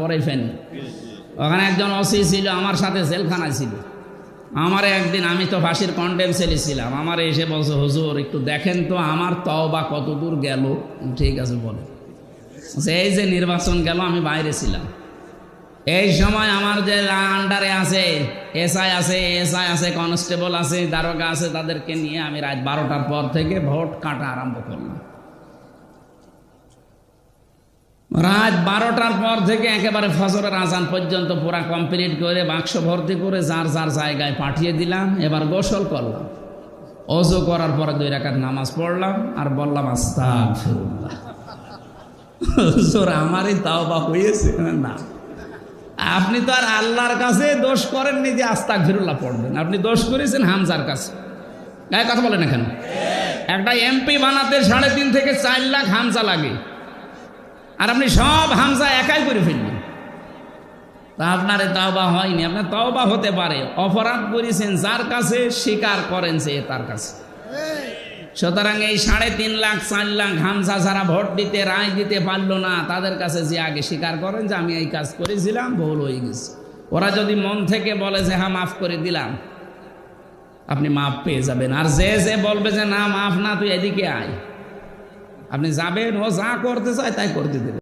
পরে ফেনি ওখানে একজন ওসি ছিল, আমার সাথে জেলখানায় ছিল। আমার একদিন, আমি তো ফাঁসির কন্ডেম সেলে ছিলাম, আমার এসে বলছে, হুজুর একটু দেখেন তো আমার তওবা কত দূর গেল। ঠিক আছে বলে। এই যে নির্বাচন গেল, আমি বাইরে ছিলাম, এই সময় আমার যে আন্ডারে আছে এসআই আছে, কনস্টেবল আছে, দারোগা আছে, তাদেরকে নিয়ে আমি রাত 12টার পর থেকে ভোট কাটা আরম্ভ করলাম। রাত 12টার পর থেকে একেবারে ফজরের আজান পর্যন্ত পুরা কমপ্লিট করে বাক্স ভর্তি করে যার যার জায়গায় পাঠিয়ে দিলাম। এবার গোসল করলাম, ওযু করার পরে 2 রাকাত নামাজ পড়লাম আর বললাম আস্তাগফিরুল্লাহ। হুজুর আমারই তাওবা হয়েছে না? আপনি তো আর আল্লাহর কাছে দোষ করেননি যে আস্তাগফিরুল্লাহ পড়বেন, আপনি দোষ করেছেন হামজার কাছে। গায়ে কথা বলেন এখানে। একটা এমপি বানাতে 3.5 থেকে 4 লাখ হামজা লাগে, আর আপনি সব হামজা একাই করে ফেললেন। তা আপনার তাওবা হয়নি। আপনার তাওবা হতে পারে, অপরাধ করেছেন যার কাছে, স্বীকার করেন সে তার কাছে। সুতরাং এই 3.5 লাখ 4 লাখ হামজা যারা ভোট দিতে রায় দিতে পারলো না, তাদের কাছে যে আগে স্বীকার করেন যে আমি এই কাজ করেছিলাম, ভুল হয়ে গেছে। ওরা যদি মন থেকে বলে যে হ্যাঁ মাফ করে দিলাম, আপনি মাফ পেয়ে যাবেন। আর যে বলবে যে না মাফ না, তুই এদিকে আয়, আপনি যাবেন, ও যা করতে চায় তাই করতে দেবেন।